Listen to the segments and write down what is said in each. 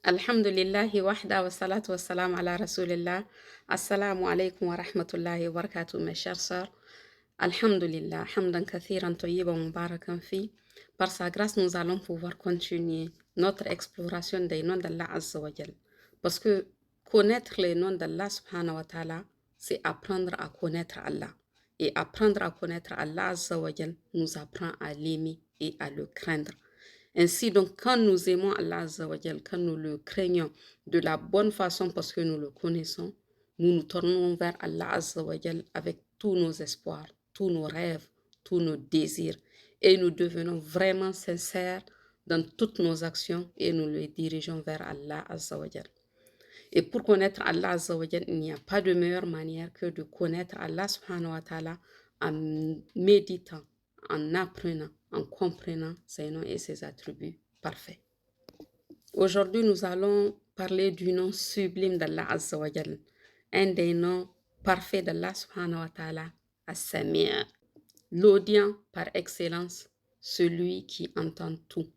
Alhamdulillahi wahda wa salatu wa salam ala rasulillah. Assalamu alaikum wa rahmatullahi wa barakatuh, mes chers sœurs. Alhamdulillah, hamdan kathiran tayyiban mubarakan fi. Par sa grâce, nous allons pouvoir continuer notre exploration des noms d'Allah Azza wa Jal. Parce que connaître les noms d'Allah subhanahu wa ta'ala, c'est apprendre à connaître Allah. Et apprendre à connaître Allah Azza wa Jal nous apprend à l'aimer et à le craindre. Ainsi, donc, quand nous aimons Allah Azza wa Jal, quand nous le craignons de la bonne façon parce que nous le connaissons, nous nous tournons vers Allah Azza wa Jal avec tous nos espoirs, tous nos rêves, tous nos désirs. Et nous devenons vraiment sincères dans toutes nos actions et nous les dirigeons vers Allah Azza wa Jal. Et pour connaître Allah Azza wa Jal, il n'y a pas de meilleure manière que de connaître Allah subhanahu wa ta'ala en méditant, en apprenant, en comprenant ses noms et ses attributs parfaits. Aujourd'hui, nous allons parler du nom sublime d'Allah Azza wa Jal, un des noms parfaits d'Allah subhanahu wa ta'ala, As-Sami', l'audient par excellence, celui qui entend tout.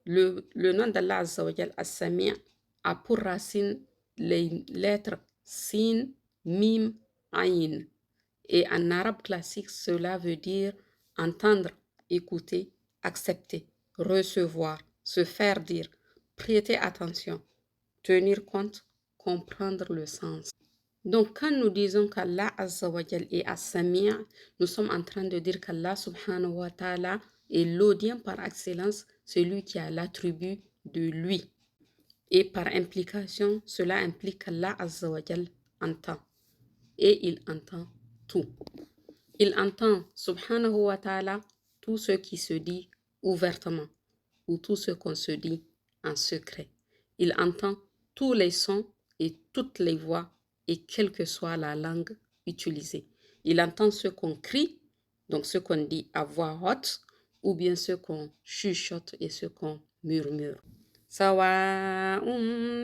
Le nom d'Allah Azza wa Jal, As-Sami', a pour racine les lettres Sin, Mim, Ayn. Et en arabe classique, cela veut dire entendre, écouter, accepter, recevoir, se faire dire, prêter attention, tenir compte, comprendre le sens. Donc, quand nous disons qu'Allah Azza wa Jal est As-Sami', nous sommes en train de dire qu'Allah subhanahu wa ta'ala est l'audient par excellence, celui qui a l'attribut de lui. Et par implication, cela implique qu'Allah Azza wa Jal entend. Et il entend tout. Il entend, subhanahu wa ta'ala, tout ce qui se dit ouvertement ou tout ce qu'on se dit en secret. Il entend tous les sons et toutes les voix et quelle que soit la langue utilisée. Il entend ce qu'on crie, donc ce qu'on dit à voix haute, ou bien ce qu'on chuchote et ce qu'on murmure. سواء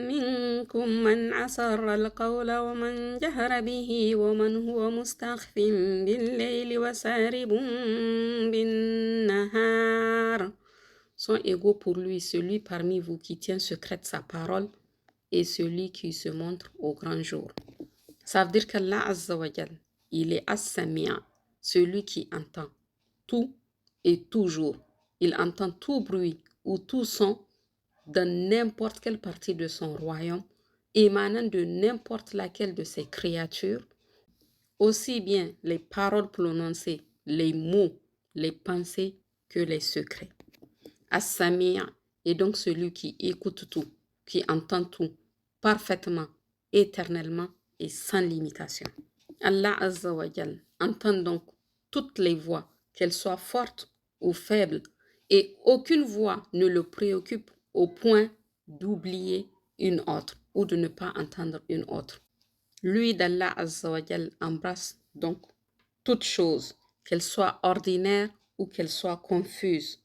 منكم من أسر القول ومن جهر به ومن هو مستخف بالليل وسارب بالنهار. Sont égaux pour lui celui parmi vous qui tient secrète sa parole et celui qui se montre au grand jour. Ça veut dire qu'Allah Azza wa Jal, il est As-Sami'a, celui qui entend tout et toujours. Il entend tout bruit ou tout son dans n'importe quelle partie de son royaume, émanant de n'importe laquelle de ses créatures, aussi bien les paroles prononcées, les mots, les pensées que les secrets. As-Sami'a est donc celui qui écoute tout, qui entend tout, parfaitement, éternellement et sans limitation. Allah Azza wa Jal entend donc toutes les voix, qu'elles soient fortes ou faibles, et aucune voix ne le préoccupe au point d'oublier une autre ou de ne pas entendre une autre. Lui d'Allah Azza wa Jal embrasse donc toutes choses, qu'elles soient ordinaires ou qu'elles soient confuses.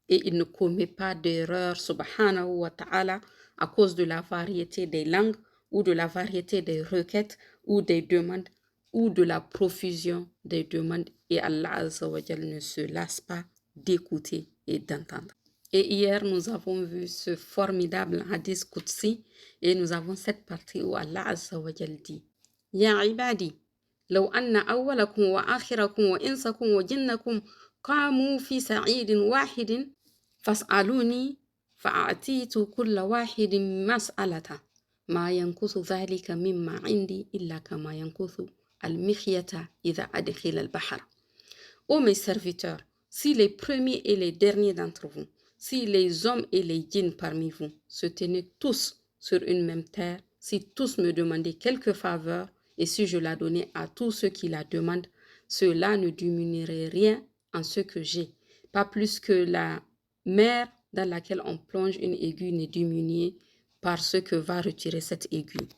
Et il ne commet pas d'erreur, subhanahu wa ta'ala, à cause de la variété des langues ou de la variété des requêtes ou des demandes ou de la profusion des demandes. Et Allah Azza wa Jal ne se lasse pas d'écouter et d'entendre. Et hier, nous avons vu ce formidable hadith Qudsi et nous avons cette partie où Allah Azza wa Jal dit Ya ibadi, law anna awwalakum wa akhirakum wa insakum wa jinnakum qamu fi sa'idin wahidin fas'aluni fa'atitu kulla wahidin mas'alata ma yankusu dhalika mimma indi illa kama yankusu al-mikhyata idha adkhila al-bahr. Ô mes serviteurs, si les premiers et les derniers d'entre vous, si les hommes et les djinns parmi vous se tenaient tous sur une même terre, si tous me demandaient quelque faveur et si je la donnais à tous ceux qui la demandent, cela ne diminuerait rien en ce que j'ai, pas plus que la mer dans laquelle on plonge une aiguille n'est diminuée par ce que va retirer cette aiguille.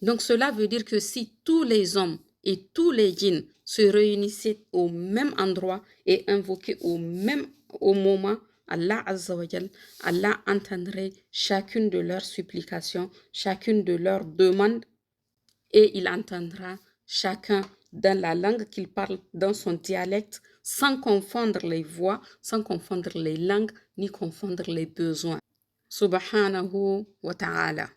Donc cela veut dire que si tous les hommes et tous les djinns se réunissaient au même endroit et invoquaient au moment Allah Azza wa Jal, Allah entendrait chacune de leurs supplications, chacune de leurs demandes et il entendra chacun dans la langue qu'il parle, dans son dialecte, sans confondre les voix, sans confondre les langues, ni confondre les besoins. subhanahu wa ta'ala.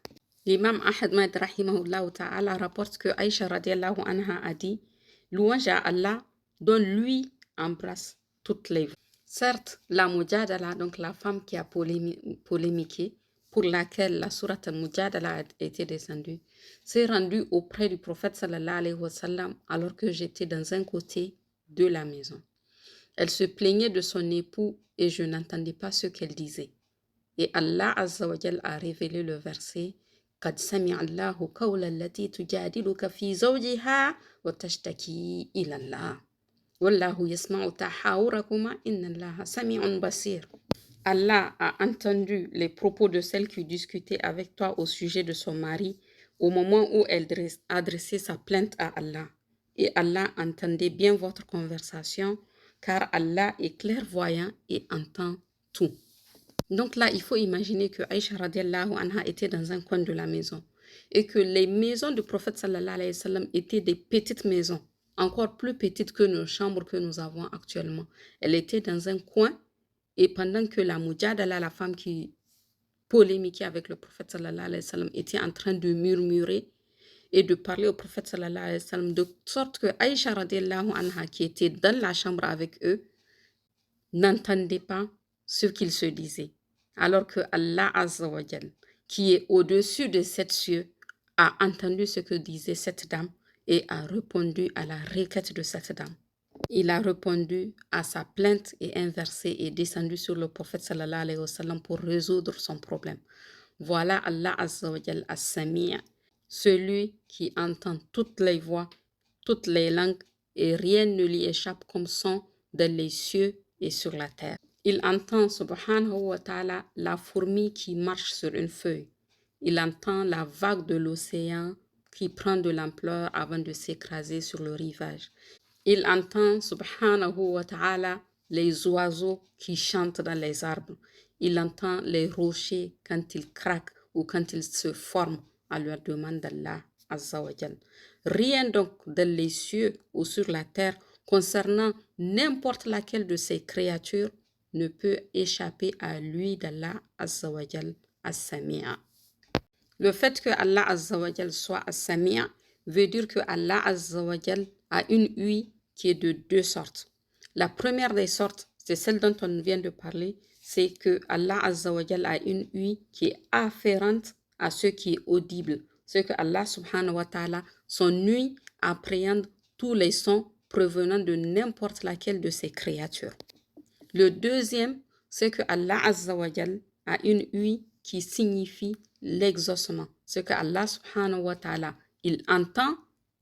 L'imam Ahmad rahimahullah ta'ala rapporte que Aïcha radiallahu anha a dit « Louange à Allah dont lui embrasse toutes les voix. » Certes, la Mujadala, donc la femme qui a polémiqué, pour laquelle la sourate al-Mujadala a été descendue, s'est rendue auprès du prophète sallallahu alayhi wa sallam alors que j'étais dans un côté de la maison. Elle se plaignait de son époux et je n'entendais pas ce qu'elle disait. Et Allah Azza wa Jal a révélé le verset قد سمع الله قول التي تجادلك في زوجها وتشتكي إلى الله والله يسمع تحاوركما إن الله سميع بصير. Allah a entendu les propos de celle qui discutait avec toi au sujet de son mari au moment où elle adressait sa plainte à Allah. Et Allah entendait bien votre conversation car Allah est clairvoyant et entend tout. Donc là, il faut imaginer que Aïcha radiallahu anha était dans un coin de la maison et que les maisons du prophète sallallahu alayhi wa sallam étaient des petites maisons, encore plus petites que nos chambres que nous avons actuellement. Elle était dans un coin et pendant que la Mujadala, la femme qui polémiquait avec le prophète sallallahu alayhi wa sallam, était en train de murmurer et de parler au prophète sallallahu alayhi wa sallam de sorte que Aïcha radiallahu anha qui était dans la chambre avec eux n'entendait pas ce qu'ils se disaient. Alors que Allah Azza wa Jal, qui est au-dessus de sept cieux, a entendu ce que disait cette dame et a répondu à la requête de cette dame. Il a répondu à sa plainte et un verset est descendu sur le prophète sallallahu alayhi wa sallam pour résoudre son problème. Voilà Allah Azza wa Jal as-Sami', celui qui entend toutes les voix, toutes les langues et rien ne lui échappe comme son dans les cieux et sur la terre. Il entend, subhanahu wa ta'ala, la fourmi qui marche sur une feuille. Il entend la vague de l'océan qui prend de l'ampleur avant de s'écraser sur le rivage. Il entend, subhanahu wa ta'ala, les oiseaux qui chantent dans les arbres. Il entend les rochers quand ils craquent ou quand ils se forment à leur demande d'Allah Azza wa Jal. Rien donc dans les cieux ou sur la terre concernant n'importe laquelle de ces créatures ne peut échapper à lui d'Allah Azza wa Jal as-Sami'a. Le fait que Allah Azza wa Jal soit as-Sami'a veut dire que Allah Azza wa Jal a une ouïe qui est de deux sortes. La première des sortes, c'est celle dont on vient de parler, c'est que Allah Azza wa Jal a une ouïe qui est afférente à ce qui est audible. C'est que Allah subhanahu wa ta'ala, son ouïe appréhende tous les sons provenant de n'importe laquelle de ses créatures. Le deuxième, c'est que Allah Azza wa Jal a une ouïe qui signifie l'exaucement. C'est que Allah subhanahu wa ta'ala, il entend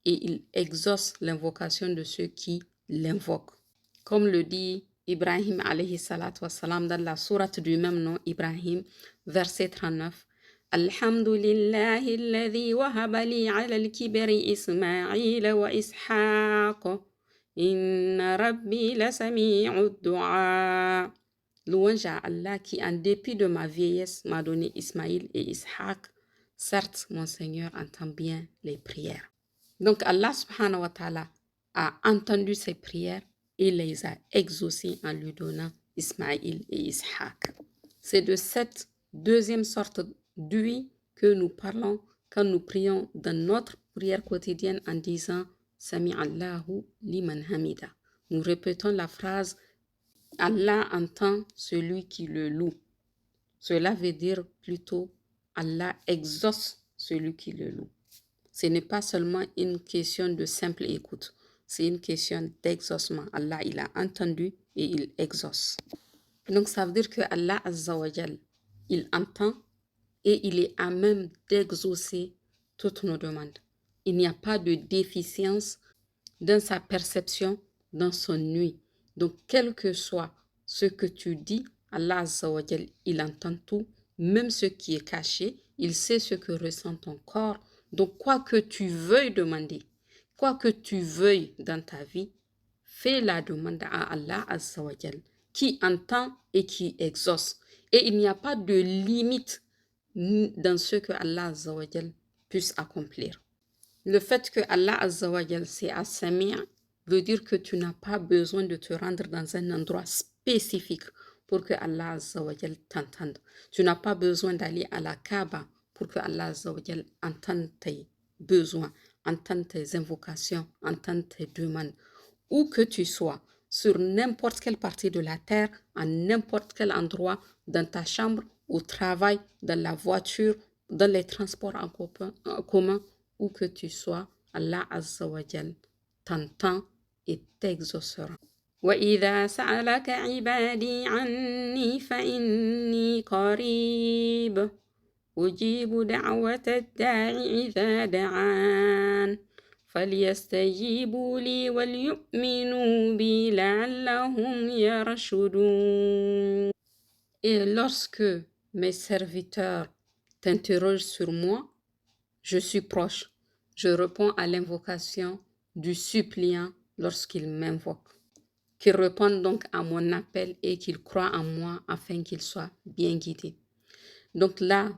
et il exauce l'invocation de ceux qui l'invoquent. Comme le dit Ibrahim alayhi salatu wassalam dans la sourate du même nom, Ibrahim, verset 39. Alhamdulillahi alladhi wahaba li ala al-kibari Ismaïla wa Ishaq. Inna Rabbi la sami'u du'a. Louange à Allah qui, en dépit de ma vieillesse, m'a donné Ismaïl et Ishaq. Certes, mon Seigneur entend bien les prières. Donc Allah subhanahu wa ta'ala a entendu ses prières et les a exaucées en lui donnant Ismaïl et Ishaq. C'est de cette deuxième sorte d'ouïe que nous parlons quand nous prions dans notre prière quotidienne en disant Sami Allahu liman hamida. Nous répétons la phrase Allah entend celui qui le loue. Cela veut dire plutôt Allah exauce celui qui le loue. Ce n'est pas seulement une question de simple écoute, c'est une question d'exaucement. Allah, il a entendu et il exauce. Donc ça veut dire que Allah Azza wa Jal, il entend et il est à même d'exaucer toutes nos demandes. Il n'y a pas de déficience dans sa perception, dans son ouïe. Donc, quel que soit ce que tu dis, Allah Azza wa Jal, il entend tout, même ce qui est caché, il sait ce que ressent ton corps. Donc, quoi que tu veuilles demander, quoi que tu veuilles dans ta vie, fais la demande à Allah Azza wa Jal, qui entend et qui exauce. Et il n'y a pas de limite dans ce que Allah Azza wa Jal puisse accomplir. Le fait que Allah Azza wa Jal c'est as-Sami' veut dire que tu n'as pas besoin de te rendre dans un endroit spécifique pour que Allah Azza wa Jal t'entende. Tu n'as pas besoin d'aller à la Kaaba pour que Allah Azza wa Jal entende tes besoins, entende tes invocations, entende tes demandes. Où que tu sois, sur n'importe quelle partie de la terre, à n'importe quel endroit, dans ta chambre, au travail, dans la voiture, dans les transports en commun, où que tu sois, Allah Azza wa Jal t'entend et t'exaucera. وإذا سألك عبادي عني فإني قريب أجيب دعوة الداع إذا دعان فليستجيبوا لي وليؤمنوا بي لعلهم يرشدون. Et lorsque mes serviteurs t'interrogent sur moi, je suis proche. Je réponds à l'invocation du suppliant lorsqu'il m'invoque. Qu'il réponde donc à mon appel et qu'il croit en moi afin qu'il soit bien guidé. Donc là,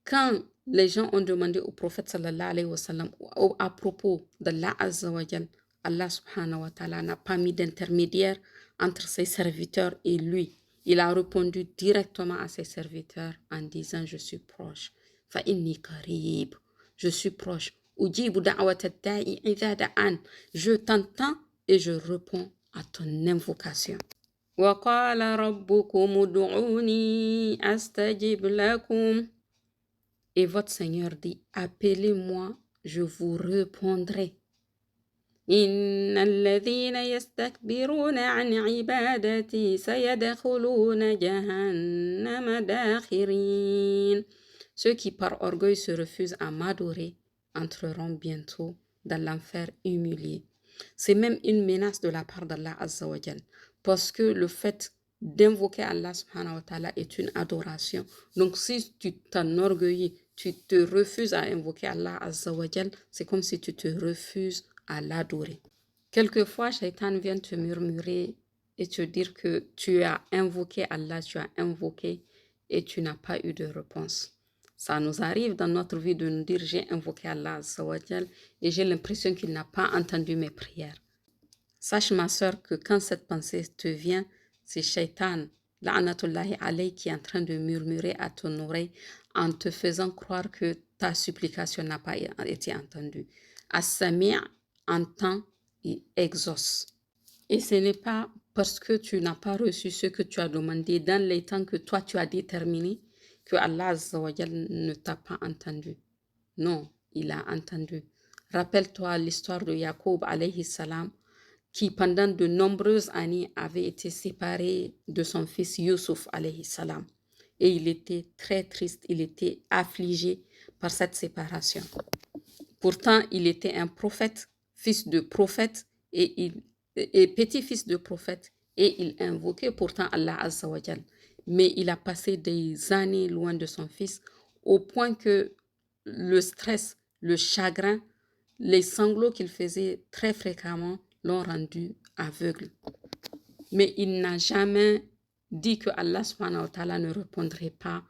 quand les gens ont demandé au prophète sallallahu alayhi wa sallam à propos d'Allah Azza wa Jal, Allah subhanahu wa ta'ala n'a pas mis d'intermédiaire entre ses serviteurs et lui. Il a répondu directement à ses serviteurs en disant je suis proche. Fa inni qarib. Je suis proche. Ujibu da'wat ad-da'i idha da'an. Je t'entends et je réponds à ton invocation. وقال ربكم ادعوني أستجب لكم. Et votre Seigneur dit, appelez-moi, je vous répondrai. إن الذين يستكبرون عن عبادتي سيدخلون جهنم داخرين. Ceux qui par orgueil se refusent à m'adorer entreront bientôt dans l'enfer humilié. C'est même une menace de la part d'Allah Azza wa Jal, parce que le fait d'invoquer Allah subhanahu wa ta'ala est une adoration. Donc si tu t'enorgueillis, tu te refuses à invoquer Allah Azza wa Jal, c'est comme si tu te refuses à l'adorer. Quelquefois, Shaitan vient te murmurer et te dire que tu as invoqué Allah, tu as invoqué et tu n'as pas eu de réponse. Ça nous arrive dans notre vie de nous dire j'ai invoqué Allah Azza wa Jal et j'ai l'impression qu'il n'a pas entendu mes prières. Sache ma soeur que quand cette pensée te vient, c'est Shaitan, la'anatullahi alayhi, qui est en train de murmurer à ton oreille en te faisant croire que ta supplication n'a pas été entendue. As-Sami' entend et exauce. Et ce n'est pas parce que tu n'as pas reçu ce que tu as demandé dans les temps que toi tu as déterminé que Allah Azza wa Jal ne t'a pas entendu. Non, il a entendu. Rappelle-toi l'histoire de Jacob alayhi salam, qui pendant de nombreuses années avait été séparé de son fils Yusuf alayhi salam. Et il était très triste, il était affligé par cette séparation. Pourtant, il était un prophète, fils de prophète et petit-fils de prophète, et il invoquait pourtant Allah Azza wa Jal. Mais il a passé des années loin de son fils au point que le stress, le chagrin, les sanglots qu'il faisait très fréquemment l'ont rendu aveugle. Mais il n'a jamais dit que Allah subhanahu wa ta'ala ne répondrait pas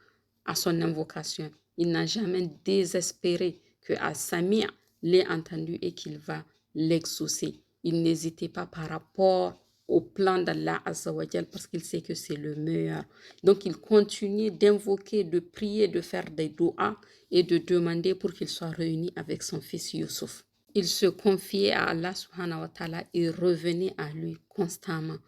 à son invocation. Il n'a jamais désespéré que As-Sami' l'ait entendu et qu'il va l'exaucer. Il n'hésitait pas par rapport au plan d'Allah Azza wa Jal parce qu'il sait que c'est le meilleur. Donc il continuait d'invoquer, de prier, de faire des doigts et de demander pour qu'il soit réuni avec son fils Yusuf. Il se confiait à Allah subhanahu wa ta'ala et revenait à lui constamment.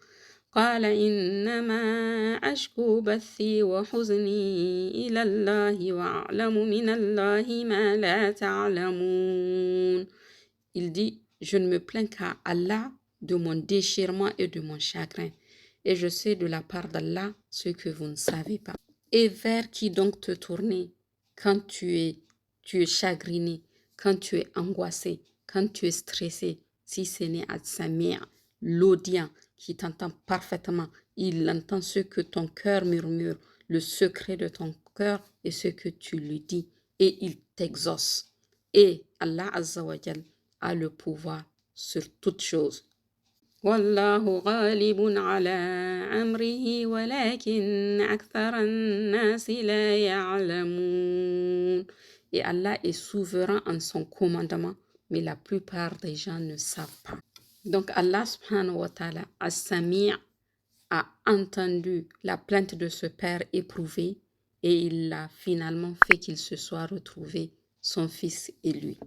قال إنما أشكو بثي وحزني إلى الله وأعلم من الله ما لا تعلمون. Il dit, je ne me plains qu'à Allah de mon déchirement et de mon chagrin, et je sais de la part d'Allah ce que vous ne savez pas. Et vers qui donc te tourner quand tu es chagriné, quand tu es angoissé, quand tu es stressé, si ce n'est As-Sami', l'audient, qui t'entend parfaitement. Il entend ce que ton cœur murmure, le secret de ton cœur et ce que tu lui dis. Et il t'exauce. Et Allah Azza wa Jal a le pouvoir sur toutes choses. Wallahu ghalibun ala amrihi walakin akthara an-nasi la ya'lamun. Et Allah est souverain en son commandement, mais la plupart des gens ne savent pas. Donc Allah subhanahu wa ta'ala, As-Sami', a entendu la plainte de ce père éprouvé et il a finalement fait qu'il se soit retrouvé, son fils et lui.